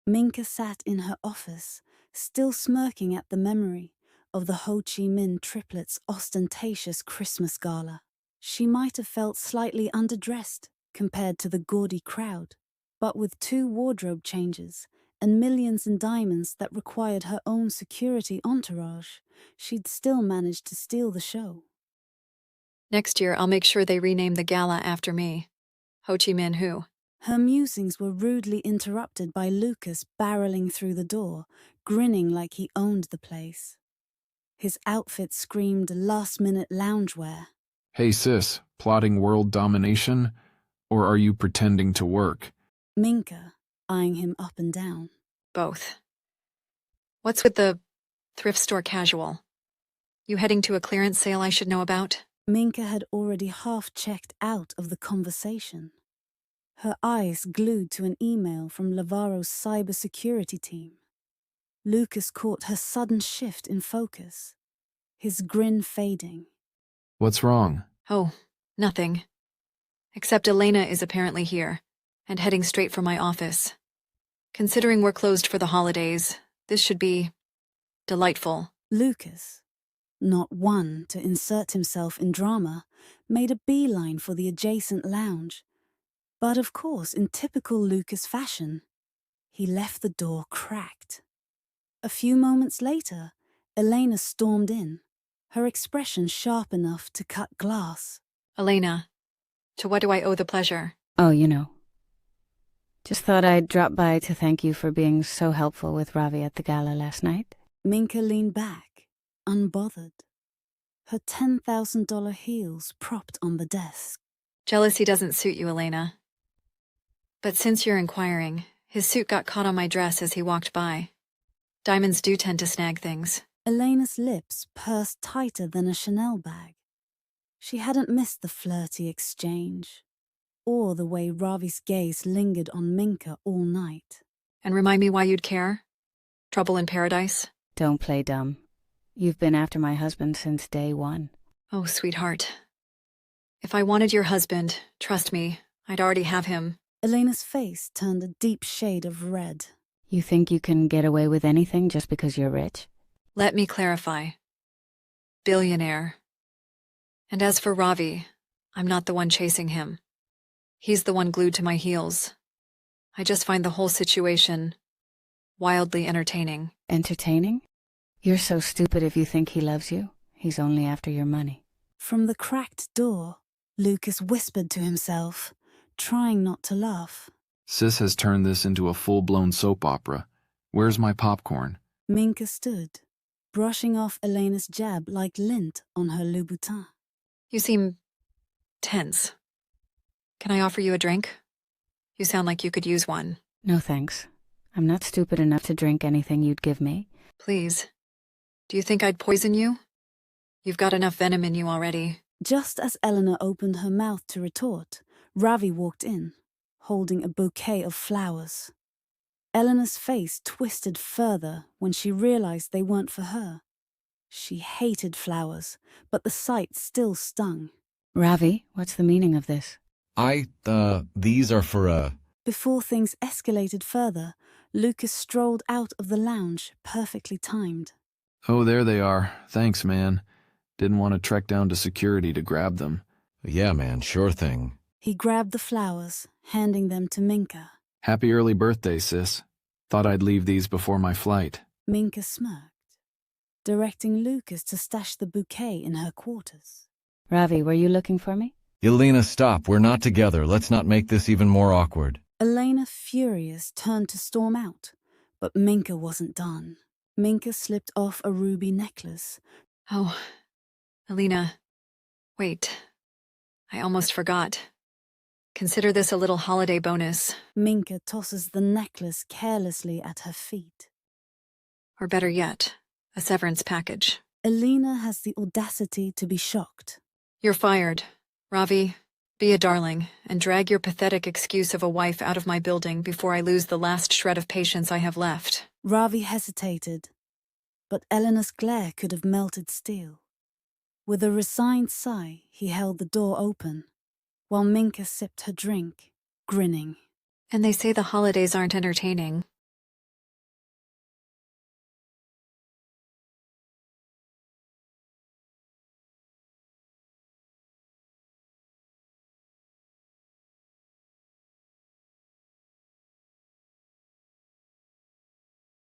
Minka sat in her office, still smirking at the memory of the Ho Chi Minh triplets' ostentatious Christmas gala. She might have felt slightly underdressed compared to the gaudy crowd, but with 2 wardrobe changes and millions in diamonds that required her own security entourage, she'd still managed to steal the show. Next year, I'll make sure they rename the gala after me. Ho Chi Minh who? Her musings were rudely interrupted by Lukas barreling through the door, grinning like he owned the place. His outfit screamed last-minute loungewear. Hey sis, plotting world domination? Or are you pretending to work? Minka, eyeing him up and down. Both. What's with the thrift store casual? You heading to a clearance sale I should know about? Minka had already half checked out of the conversation. Her eyes glued to an email from Lavaro's cybersecurity team. Lukas caught her sudden shift in focus, his grin fading. What's wrong? Oh, nothing. Except Elena is apparently here, and heading straight for my office. Considering we're closed for the holidays, this should be delightful. Lukas, not one to insert himself in drama, made a beeline for the adjacent lounge. But of course, in typical Lukas fashion, he left the door cracked. A few moments later, Elena stormed in, her expression sharp enough to cut glass. Elena, to what do I owe the pleasure? Oh, just thought I'd drop by to thank you for being so helpful with Ravi at the gala last night. Minka leaned back, unbothered, her $10,000 heels propped on the desk. Jealousy doesn't suit you, Elena. But since you're inquiring, his suit got caught on my dress as he walked by. Diamonds do tend to snag things. Elena's lips pursed tighter than a Chanel bag. She hadn't missed the flirty exchange, or the way Ravi's gaze lingered on Minka all night. And remind me why you'd care? Trouble in paradise? Don't play dumb. You've been after my husband since day 1. Oh, sweetheart. If I wanted your husband, trust me, I'd already have him. Elena's face turned a deep shade of red. You think you can get away with anything just because you're rich? Let me clarify. Billionaire. And as for Ravi, I'm not the one chasing him. He's the one glued to my heels. I just find the whole situation wildly entertaining. Entertaining? You're so stupid if you think he loves you. He's only after your money. From the cracked door, Lukas whispered to himself, trying not to laugh. Sis has turned this into a full-blown soap opera. Where's my popcorn? Minka stood, brushing off Elena's jab like lint on her Louboutin. You seem tense. Can I offer you a drink? You sound like you could use one. No thanks. I'm not stupid enough to drink anything you'd give me. Please. Do you think I'd poison you? You've got enough venom in you already. Just as Elena opened her mouth to retort, Ravi walked in, holding a bouquet of flowers. Elena's face twisted further when she realized they weren't for her. She hated flowers, but the sight still stung. Ravi, what's the meaning of this? These are for, Before things escalated further, Lukas strolled out of the lounge, perfectly timed. Oh, there they are. Thanks, man. Didn't want to trek down to security to grab them. Yeah, man, sure thing. He grabbed the flowers, handing them to Minka. Happy early birthday, sis. Thought I'd leave these before my flight. Minka smirked, directing Lukas to stash the bouquet in her quarters. Ravi, were you looking for me? Elena, stop. We're not together. Let's not make this even more awkward. Elena, furious, turned to storm out, but Minka wasn't done. Minka slipped off a ruby necklace. Oh, Elena, wait. I almost forgot. Consider this a little holiday bonus. Minka tosses the necklace carelessly at her feet. Or better yet, a severance package. Elena has the audacity to be shocked. You're fired. Ravi, be a darling, and drag your pathetic excuse of a wife out of my building before I lose the last shred of patience I have left. Ravi hesitated, but Elena's glare could have melted steel. With a resigned sigh, he held the door open, while Minka sipped her drink, grinning. And they say the holidays aren't entertaining.